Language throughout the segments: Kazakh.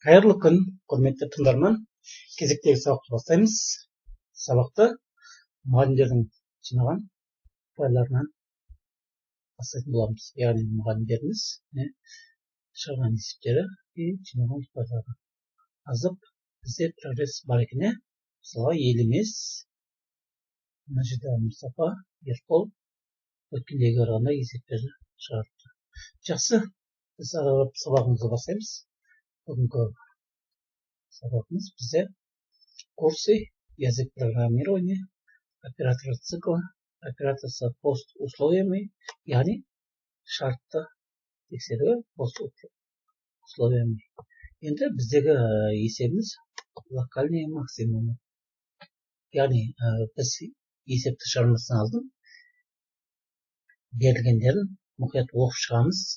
Қайырлы күн, құрметті тыңдарман. Кезектегі сабақты бастаймыз. Сабақты мұғалімдердің жинаған файларынан бастайтын боламыз. Яғни мұғалімдеріміз шығарған есептері жинаған файлары азып, бізде прогресс бар екен. Мысалға елемес, мына жерде Мұстафа Ерқол өткендегі қарағанда есептерді шығарыпты. Жақсы, біз аралап сабағымызды бастаймыз. Бүгінгі сабағымыз бізде курсы язык программирования, оператор цикла, оператор с пост условиями, яғни шартты тексеруі пост условиями. Енді біздегі есебіміз локальный максимум. Яғни біз есепті шығармастан алдын берілгендерін мұқият оқып шығамыз,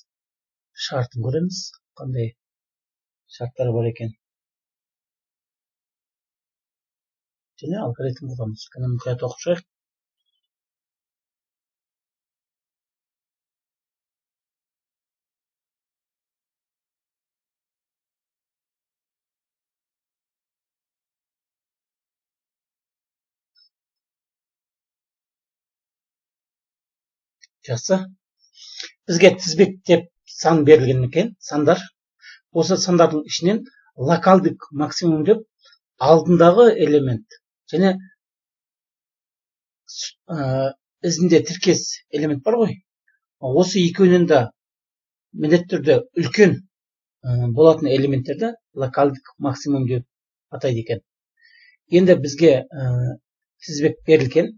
шартын көреміз, қандай шарттары бар екен. Және алгоритм құрамыз. Қана мұқият оқып шығайық. Жақсы. Бізге тізбек деп сан берілген екен, сандар. Осы сандардың ішінен локалдық максимум деп алдындағы элемент және ізінде тіркес элемент бар ғой. Осы екеуінен де міндетті түрде үлкен болатын элементтерді локалдық максимум деп атайды екен. Енді бізге тізбек берілген.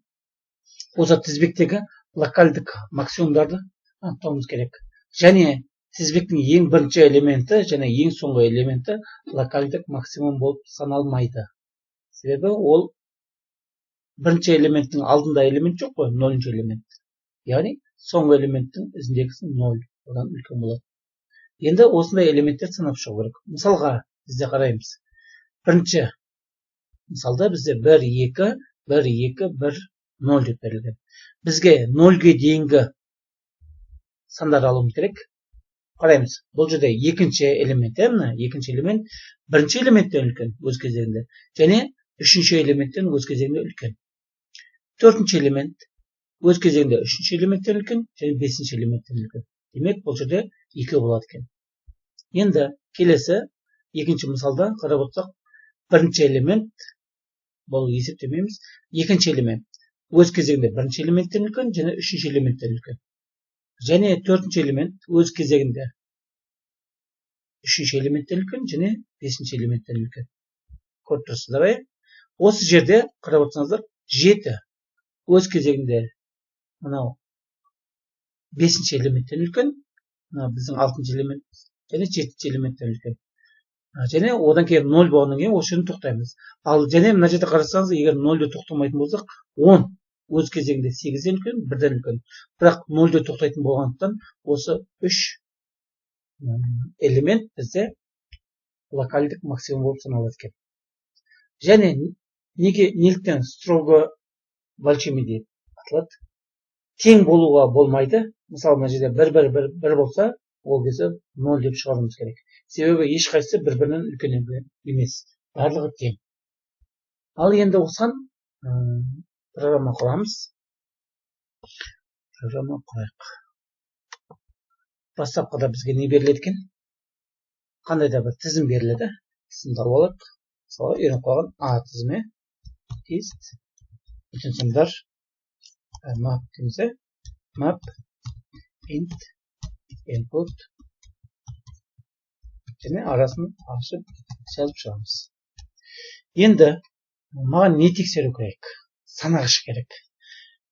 Осы тізбектегі локалдық максимумдарды анықтауымыз керек. Және тізбектің ең бірінші элементі және ең соңғы элементі локалдық максимум болып саналмайды. Себебі ол бірінші элементтің алдында элемент жоқ қой, 0-ші элемент. Яғни соңғы элементтің ізіндегісі 0, одан үлкен болады. Енді осындай элементтер санап шығу керек. Мысалға бізде қараймыз. Бірінші мысалда бізде 1, 2, 1, 2, 1, 0 деп берілген. Бізге 0-ге дейінгі сандар алуымыз керек. Қараймыз. Бұл жерде екінші элемент, екінші элемент бірінші элементтен үлкен өз кезегінде, және үшінші элементтен өз кезегінде үлкен. Төртінші элемент өз кезегінде үшінші элементтен үлкен, және бесінші элементтен үлкен. Демек, бұл жерде 2 болады екен. Енді келесі екінші мысалда қарап отырсақ, бірінші элемент, бұл есептемейміз, екінші элемент өз кезегінде бірінші элементтен үлкен, және үшінші элементтен үлкен. Және төртінші элемент өз кезегінде үшінші элементтен үлкен, және бесінші элементтен үлкен. Көріп тұрсыздар ғой? Осы жерде қарап отырсаңыздар, 7 өз кезегінде мынау бесінші элементтен үлкен, біздің 6-шы элемент, және 7-ші элементтен үлкен. Және одан кейін 0 болғаннан кейін осы жерін тоқтаймыз. Ал және мына жерде қарасаңыз, егер 0-де тоқтамайтын болсақ, 10 өз кезегінде 8-ден үлкен, 1-ден үлкен. Бірақ 0-де тоқтайтын болғандықтан осы 3 элемент бізде локалдық максимум болып саналады екен. Және неліктен строго большими деп аталады? Тең болуға болмайды. Мысалы, мына жерде 1 болса, ол кезде 0 деп шығаруымыз керек. Себебі ешқайсысы бір-бірінен үлкен емес. Барлығы тең. Ал енді осыған программа құрамыз. Программа құрайық. Бастапқыда бізге не беріледі екен? Қандай да бір тізім беріледі. Тізімді алып алайық. Мысалы, үйреніп қалған A тізімі. Тест. Bütün сандар. Map дейміз. Map. Int. Input. Және арасын ашып жазып шығамыз. Енді маған не тексеру керек? Санағыш керек.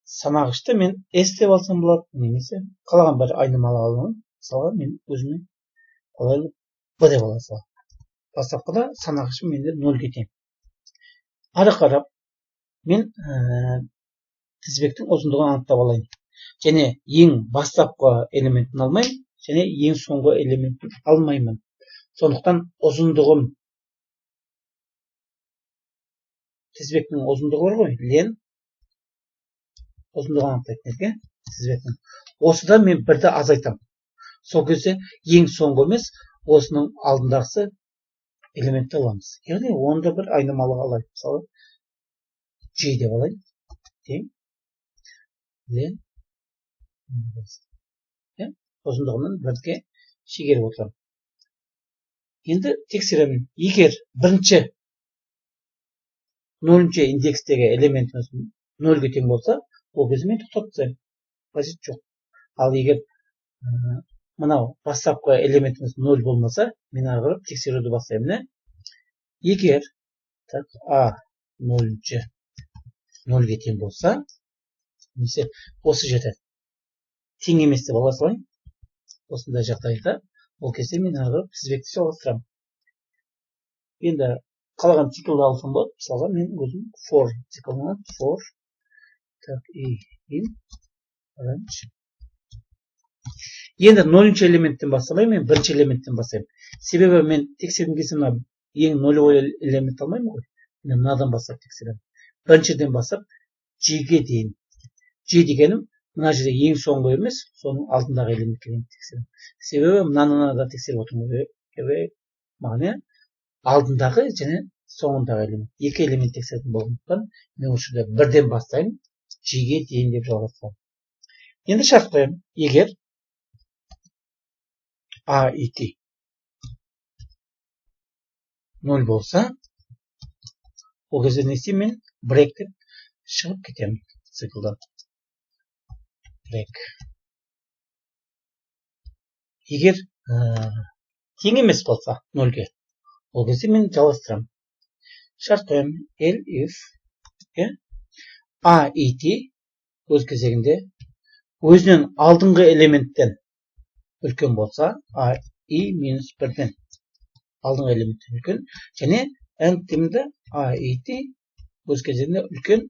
Санағышты мен S деп алсам болады, немесе қалаған бір айнымалы аламын. Мысалға мен өзіме қолайлы B деп аласам. Бастапқыда санағышым менде 0 кетем. Ары қарап мен тізбектің ұзындығын анықтап алайын. Және ең бастапқы элементін алмайын, және ең соңғы элементін алмаймын. Сондықтан ұзындығын, тізбектің ұзындығы бар ғой, лен ұзындығын анықтайтын елге тізбектің. Осыдан мен бірді азайтам. Сол кезде ең соңғы емес, осының алдындағысы элементті аламыз. Яғни оны да бір айнымалыға алайық. Мысалы, G деп алайын. Тең. Ұзындығынан бірге шегеріп отырамын. Енді тексеремін. Егер бірінші 0-ші индекстегі элементіміз 0-ге тең болса, ол кезде мен тоқтатып тастаймын. Қажет жоқ. Ал егер мынау бастапқы элементіміз 0 болмаса, мен ары қарап тексеруді бастаймын. Егер А 0-ші 0-ге тең болса, немесе осы жерде тең емес деп ала салайын. Осындай жағдайда ол кезде мен ары қарап тізбекті жалғастырамын. Енді қалаған циклды алсам болады. Мысалға мен өзім for циклынан for in orange. Енді 0-ші элементтен басталайын, мен 1-ші элементтен бастаймын. Себебі мен тексерген кезде мына ең нөлевой элемент алмаймын ғой. Мен мынадан бастап тексеремін. 1-шіден бастап G-ге дейін. G дегенім мына жерде ең соңғы емес, соның алдындағы элементке дейін тексеремін. Себебі мынаны да тексеріп отырмын. Мағына алдындағы және соңындағы элемент. Екі элемент тексеретін болғандықтан мен осы жерде 1-ден бастаймын, G-ге дейін деп жалғастырамын. Енді шарт қоямын. Егер A ити 0 болса, ол кезде не істеймін мен? Break деп шығып кетемін циклдан. Break. Егер тең емес болса 0-ге, ол кезде мен жалғастырамын. Шарт қоямын. If A ити өз кезегінде өзінен алдыңғы элементтен үлкен болса, A и минус 1-ден алдыңғы элементтен үлкен, және әңгімді A ити өз кезегінде үлкен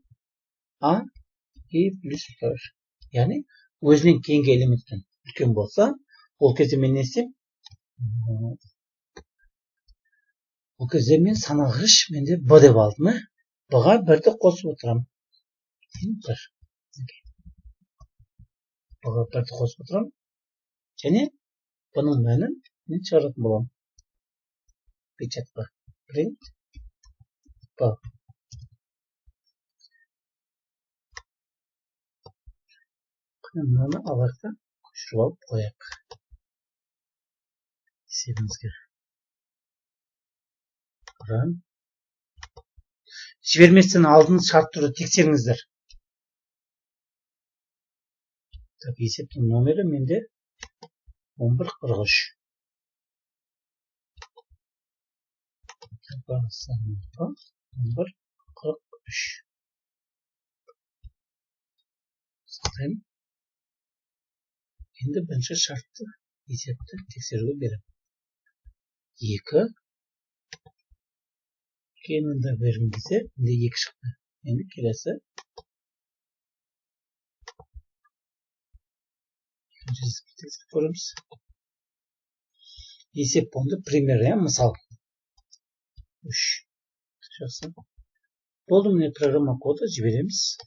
A и плюс 1. Яғни өзінен кейінгі элементтен үлкен болса, ол кезде мен не істеймін? Ол кезде мен санағыш менде B деп алдым. B-ға 1-ді қосып отырамын. B-ға 1-ді қосып отырамын. Және бұның мәнін мен шығаратын боламын. Печатқа. Print B. Мынаны алақта көшіріп алып қояйық. Есебімізге. Құран. Жіберместен алдын шарт түрі тексеріңіздер. Есептің номері менде 1143. 1143. Сақтаймын. Енді бірінші шартты есепті тексеруге беремін. 2. Кемінде берген кезде менде 2 шықты. Енді келесі. Көреміз. Есеп болды. Пример, мысал. 3. Жақсы. Болды, міне программа коды жібереміз.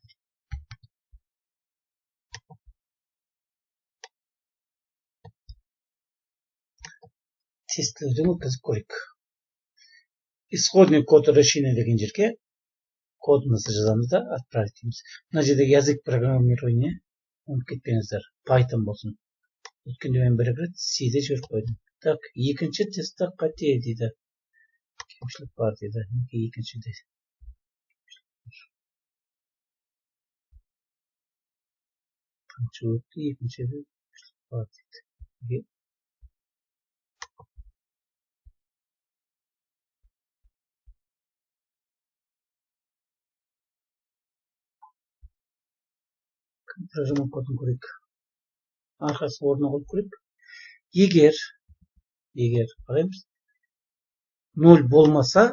Тестілеуден өткізіп көрейік. Исходный код решения деген жерге кодымызды жазамыз да отправить етеміз. Мына жердегі язык программирования ұмытып кетпеңіздер. Python болсын. Өткенде мен бір рет C-де жіберіп қойдым. Так, екінші тестта қате дейді. Кемшілік бар дейді. Неге екіншіде? Екіншіде бар дейді. Программа кодын көрейік. Арқасы орнына қойып көрейік. Егер қараймыз 0 болмаса,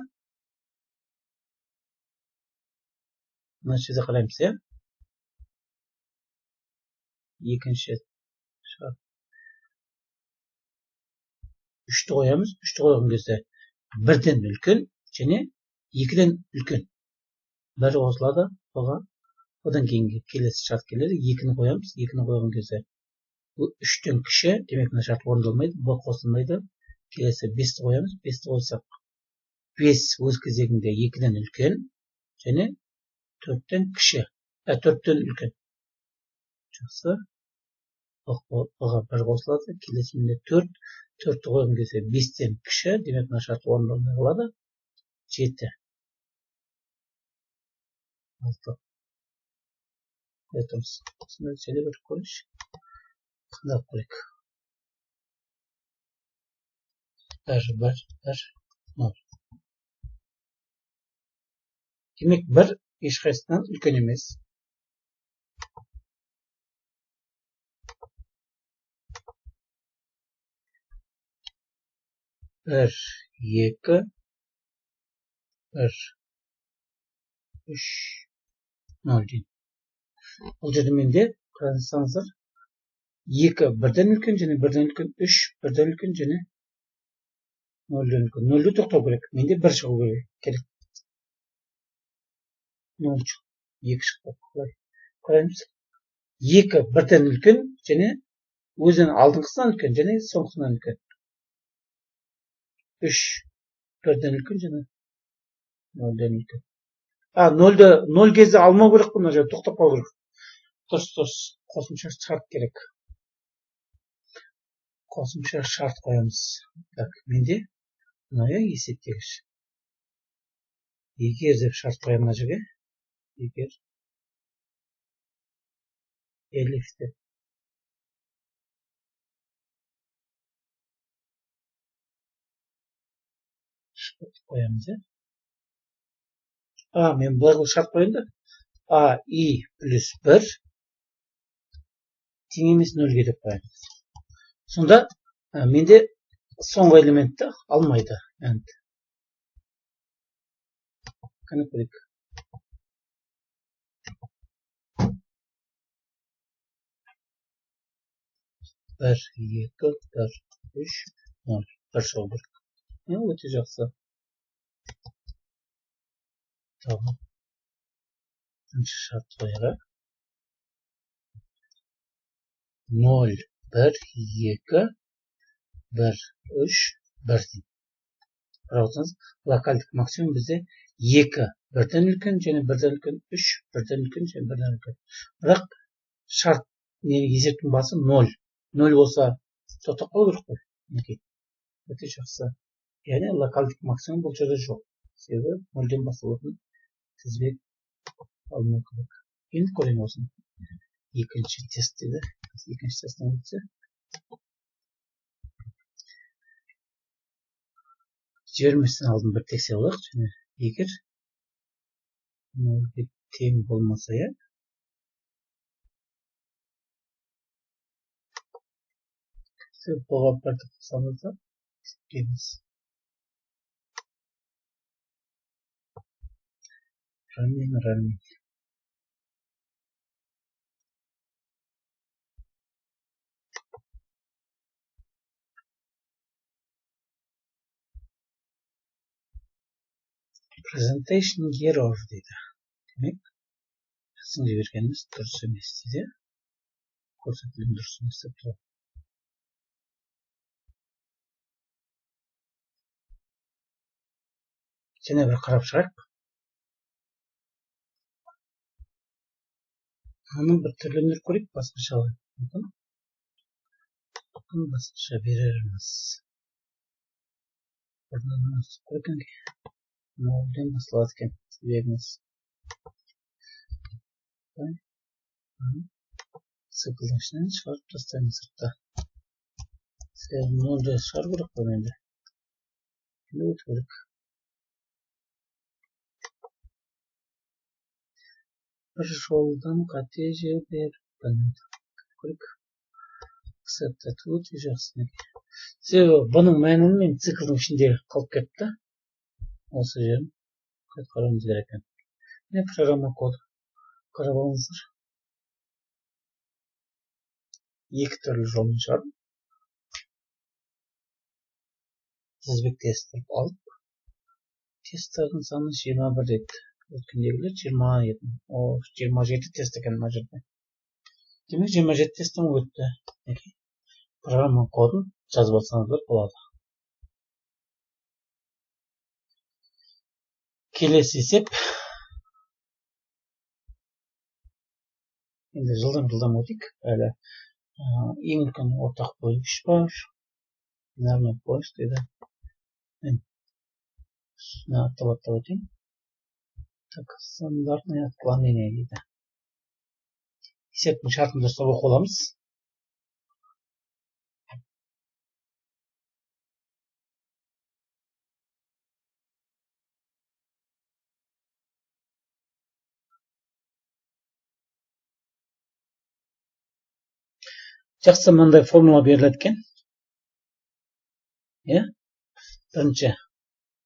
мына жерде қараймыз, екінші шарт. 3-ті қоямыз. 3-ті қойған кезде 1-ден үлкен және 2-ден үлкен. Бәрі қосылады. Одан кейінгі келесі шарт келеді. 2-ні қоямыз. 2-ні қойған кезде 3-тен кіші, демек мына шарт орындалмайды. Бұл қосылмайды. Келесі 5-ті қоямыз. 5-ті қойсақ 5 өз кезегінде 2-ден үлкен және 4-тен кіші. 4-тен үлкен. Жақсы. Бұға 1 қосылады. Келесінде 4. 4-ті қойған кезде 5-тен кіші. Демек, мына шарт орындалмай қалады. 7. 6. Қоятымыз. Осында сөйле бір көріш. Қандап көрек. 1, 0. Демек, 1 ешқайсынан үлкен емес. 1, 2, 1, 3, 0 дейін. Бұл жерде менде, қараңыздар, 2 1-ден үлкен және 1-ден үлкен, 3 1-ден үлкен және 0-ден үлкен. 0-ді тоқтау керек. Менде 1 шығу керек. 0 шығу. 2 шықты. Қараймыз. 2 1-ден үлкен және өзінің алдыңғысынан үлкен және соңғысынан үлкен. 3 1-ден үлкен және 0-ден үлкен. 0 кезде алмау керек бұны жерде тоқтап қалу керек. Дұрыс. Қосымша шарт керек. Қосымша шарт қоямыз. Так, менде мынау есептегіш. Егер деп шарт қоямын мына жерге. Егер elif деп. Шарт қоямыз, мен бұлай шарт қойында. I плюс 1 тең емес 0-ге деп қоямыз. Сонда менде соңғы элементті алмайды. Қана көрейік. 1, 2, 4, 3, 0. 1 шығу керек. Өте жақсы. Tamam. Шарт қояйық. 0, 1, 2, 1, 3, 1 дейін. Қарауытыңыз, локальдық максимум бізде 2 1-ден үлкен және 1-ден үлкен, 3 1-ден үлкен және 1-ден үлкен. Бірақ шарт есептің басы 0. 0 болса тоқтап қалу керек қой. Өте жақсы. Яғни локальдық максимум бұл жерде жоқ. Себебі 0-ден басталатын тізбек алынуы керек. Енді көрейін осыны. Екінші тест деді. Екінші тесттен өтсе. 20-сін алдын бір тексере алайық. Және егер 0-ге тең болмаса, бұға бірді қосамыз да есептейміз. Равен. Presentation error дейді. Демек, біздің жібергеніміз дұрыс емес дейді. Көрсетілім дұрыс емес деп тұрады. Және бір қарап шығайық. Оны бір түрлендіріп көрейік, басқаша мүмкін. Басқаша берерміз. Орнынан көргенге. 0-ден басталады екен себебіміз. Циклдың ішінен шығарып тастаймыз сыртта. 0-ді шығару керек қой енді. Өте керек. Бір жолдан қате жіберіппін. Көрейік. Accepted өте жақсы. Себебі бұның мәнін мен циклдың ішінде қалып кетті. Осы жерін қарауымыз керек екен. Программа коды қарап алыңыздар. 2 түрлі жолын шығарып. Тізбек тестіп алып. Тесттардың саны 21 еді. Өткендегілер 20 еді. 27 тест екен мына жерде. Демек 27 тесттен өтті. Программа кодын жазып алсаңыздар болады. келесі есеп. Енді жылдам өтейік. Әлі ең үлкен ортақ бөлгіш бар. Наверное, поиск дейді. Мен аттап өтейін. Так, стандартное отклонение дейді. Есептің шартын дұрыстап оқып аламыз. Жақсы, мынандай формула беріледі екен. Бірінші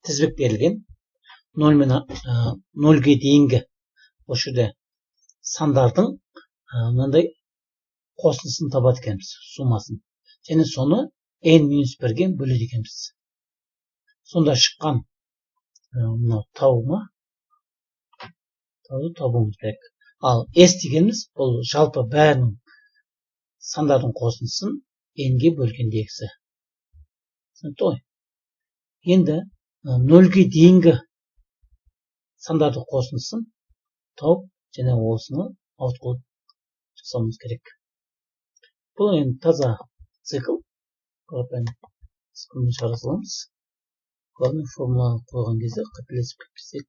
тізбек берілген. 0-ге дейінгі осы жерде сандардың мынандай қосындысын табады екенбіз, сумасын. Және соны n-1-ге бөледі екенбіз. Сонда шыққан мынау тауыма табуымыз керек. Ал s дегеніміз бұл жалпы бәрінің сандардың қосындысын n-ге бөлгендегісі. Түсінікті ғой? Енді 0-ге дейінгі сандардың қосындысын тауып, және осыны ауытқу жасауымыз керек. Бұл енді таза цикл. Циклын шығара саламыз. Главный формуланы қойған кезде қателесіп кетпесек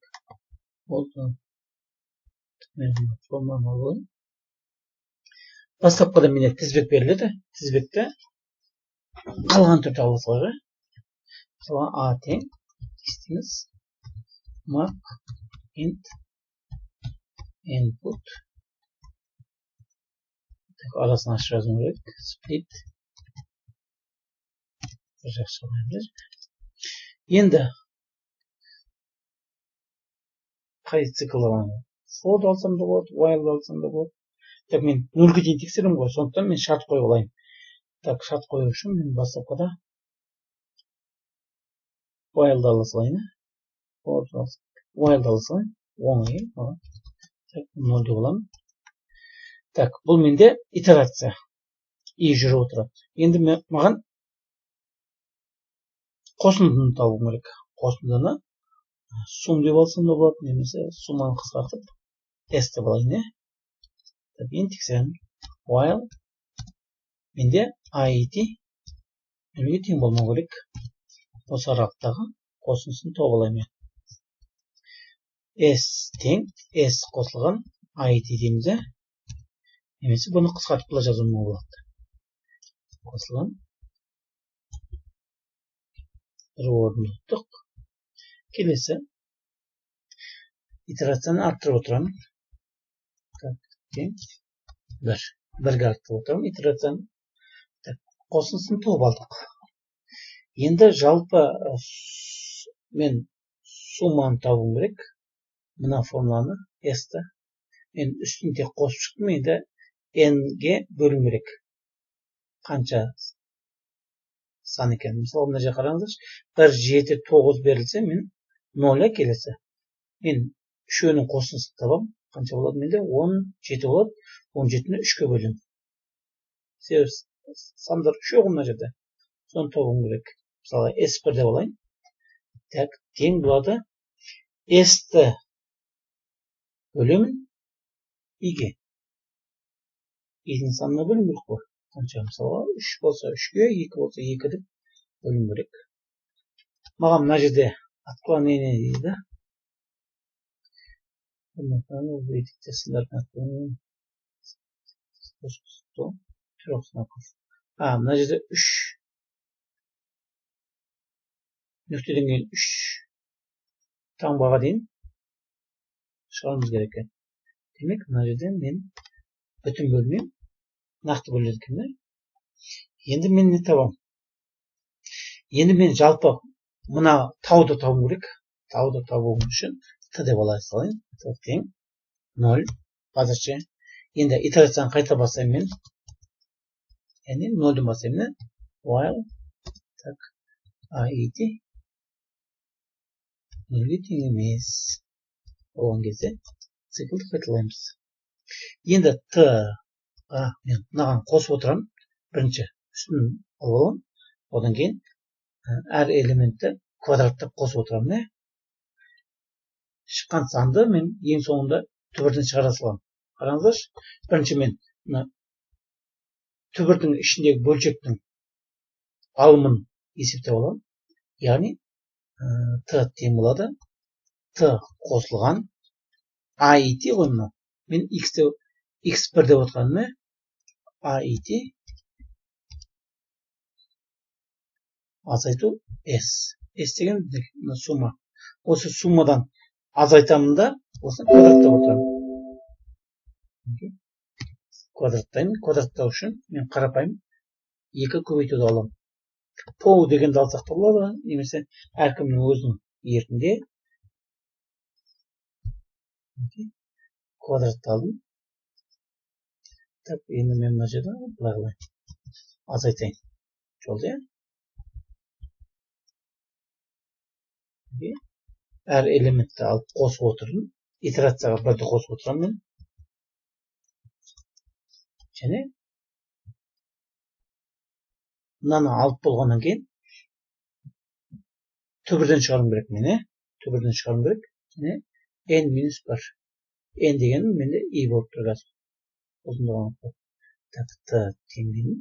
болды. Формуланы алайын. Бастапқыда менде тізбек беріледі. Тізбекті қалған түрде ала салайық. Мысалы a тең істейміз. Map int input. Арасын ашып жазуым керек. Split. Bir жақсы қойыңыз. Енді қай цикл аламын? For алсам да болады, while алсам да болады. Так, мен 0-ге дейін тексеремін ғой, сондықтан мен шарт қойып алайын. Так, шарт қою үшін мен бастапқыда while'ды ала салайын. While'ды ала салайын. Оңай. Так, 0 деп аламын. Так, бұл менде итерация. И жүріп отырады. Енді маған қосындыны табуым керек. Қосындыны сум деп алсам да болады, немесе суманы қысқартып s деп алайын. Мен тексеремін. While менде id 0-ге тең болмау керек. Осы аралықтағы қосындысын тауып алайын. S тең S қосылған id дейміз. Немесе бұны қысқартып былай жазуым болады. Қосылған бір орын тұттық. Келесі итерацияны арттырып отырамын. Бірге арттырып отырамын итерацияны. Қосындысын тауып алдық. Енді жалпы мен сумманы табуым керек. Мына формуланы s-ті мен үстін тек қосып шықтым. Енді n-ге бөлім керек. Қанша сан екен? Мысалы, мына жерге қараңыздаршы. 1, 7, 9 берілсе, мен 0 келесі. Мен үшеуінің қосындысын табам. Қанша болады? Менде 17 болады. 17-ні 3-ке бөлем. Сандар үшеу мына жерде. Соны табуым керек. Мысалы, S1 деп алайын. Так, тең болады. S-ті бөлемін I-ге. I-дің санына бөлім керек қой. Қанша? Мысалы, 3 болса 3-ге, 2 болса 2 деп бөлім керек. Маған мына жерде отклонение дейді. Увидите стандартный отклонение. Трех знаков. Мына жерде 3. Нүктеден кейін 3 таңбаға дейін шығармыз керек екен. Демек, мына жерден мен бүтін бөлмеймін. Нақты бөледі екен. Енді мен не табам? Енді мен жалпы мына тауды табуым керек. Тауды табуым үшін Т деп ала салайын. Т тең 0. Қазірше. Енді итерацияны қайта басаймын мен. Яғни 0-ден басаймын. While так id 0-ге тең емес. Болған кезде циклды қайталаймыз. Енді Т-ға мен мынаған қосып отырамын. Бірінші үстін алып аламын. Одан кейін әр элементті квадраттап қосып отырамын. шыққан санды мен ең соңында түбірден шығара саламын. Қараңыздаршы, бірінші мен мына түбірдің ішіндегі бөлшектің алымын есептеп аламын. Яғни т тең болады. Т қосылған AIT ғой мынау. Мен x1 деп отқаныма AIT азайту S. S деген сумма. Осы суммадан азайтамын да, осыны квадраттап отырамын. Квадраттаймын. Квадраттау үшін мен қарапайым 2 көбейтуді аламын. По дегенді алсақ та болады, немесе әркімнің өзінің еркінде. Квадратталдым. Так, енді мен мына жерде былай азайтайын. Жолда. Әр элементті алып қосып отырдым. Итерацияға бірді қосып отырамын мен. Және мынаны алып болғаннан кейін түбірден шығарым керек мен, түбірден шығарым керек. Және n-1. N дегенім менде i болып тұр қазір. Ұзындығын т теңдеймін.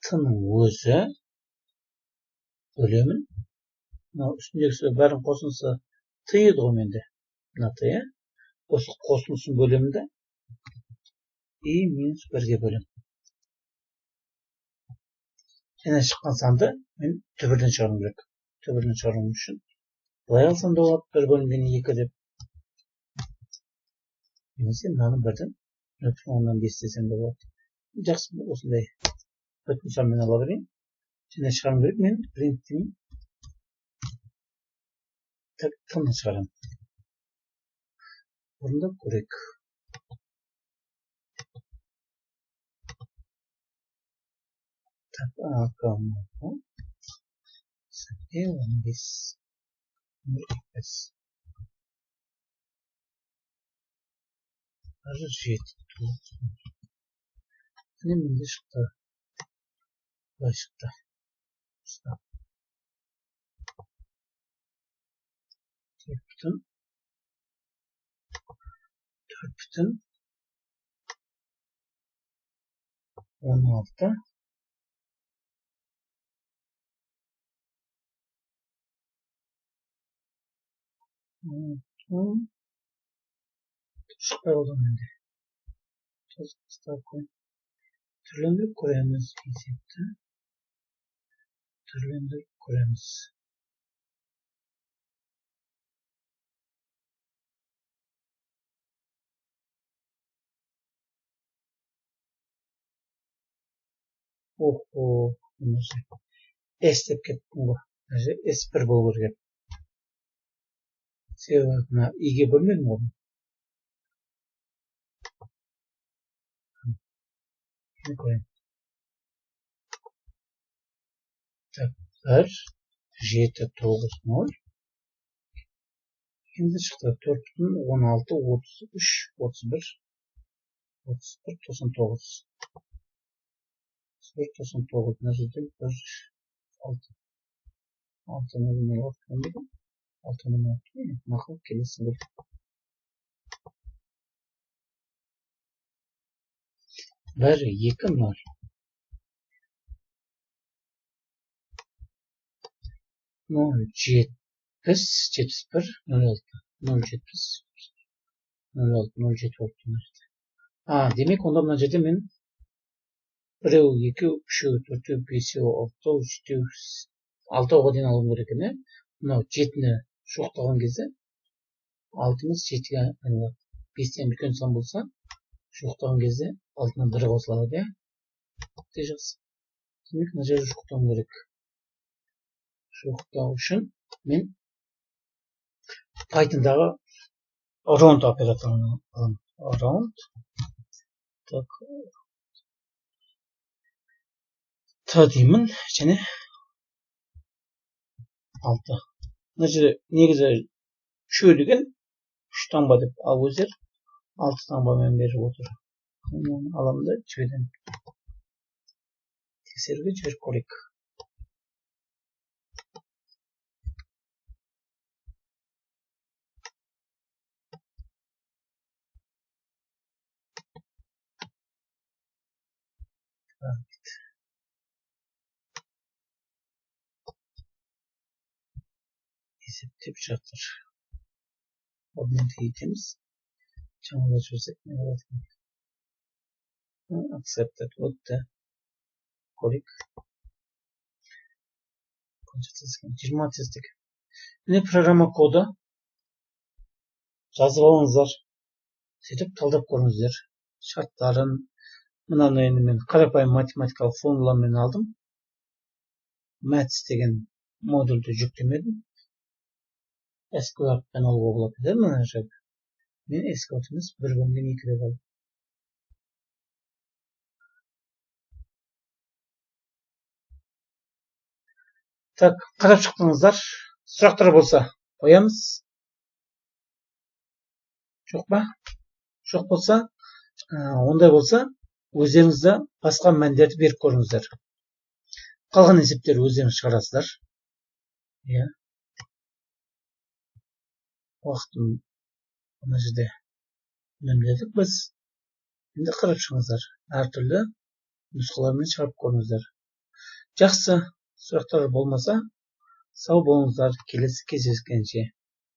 Т-ның өзі бөлемін. Мынау үстіндегісі бәрін қосылса т еді ғой менде. Мына т, осы қосылысын бөлемін де i-1-ге бөлемін. Және шыққан санды мен түбірден шығарым керек. Түбірден шығарым үшін былай алсам да болады, 1 бөлінген 2 деп. Немесе мынаны бірден 0,5 десем де болады. Жақсы, осындай бүтін санмен ала берейін. Және шығарым керек, мен принттеймін. Так, т-ны шығарам. Орындап көрейік. Так, A-15. 15. Даже 7. Және менде шықты. Былай шықты. Бүтін 16 шықпай қалды менде. Түрлендіріп көреміз есепті. Түрлендіріп көреміз. Охо, S деп кеттім ғой. S1 болу керек. Себебі мына i-ге бөлмедім ғой. Так, 1, 7, 9, 0. Енді шықты 4, 16, 33, 31, 91, 99. 99, мына жерде 1, 6. 6 нөл орын беді. 6 нөл орын. Мақыл келесін беді. Бәрі 2, 0. 0, 7, 71, 06. 0, 70, 06, 07 болып. Демек, онда мына жерде мен 1, 2, 3, 4, 5, 6, 7, 6-ға дейін алуым керек екен. Мынау 7-ні шоқтаған кезде 6-мыз 7-ге айналады. 5-тен үлкен сан болса, шоқтаған кезде 6-нан 1 қосылады. Өте жақсы. Демек, мына жерде шоқтауым керек. Шоқтау үшін мен Python'дағы round операторын аламын. Round. Так. Т деймін, және 6. Мына жерде негізі шө деген 3 таңба деп, ал өздер 6 таңбамен беріп отыр. Аламын да жіберемін. Тексеруге жіберіп көрейік. есептеп жатыр. Обменді етеміз. Жаңалап жіберсек не болады екен? Accepted өтті. Көрейік. 20 тесттік. Міне программа коды. Жазып алыңыздар. Сөйтіп талдап көріңіздер. Шарттарын. Мынаны енді мен қарапайым математикалық формуламен алдым. Maths деген модульді жүктемедім. SQL-пен алуға болады. Мына жерде. Мен SQL емес 1/2 деп алдым. Так, қарап шықтыңыздар. Сұрақтар болса қоямыз. Жоқ па? Жоқ болса, ондай болса, өздеріңізді басқа мәндерді беріп көріңіздер. Қалған есептер өздеріңіз шығарасыздар. Иә. Уақытын мына жерде үнемдедік біз. Енді қарап шығыңыздар. Әртүрлі нұсқалармен шығарып көріңіздер. Жақсы, сұрақтар болмаса, сау болыңыздар, келесі кездескенше.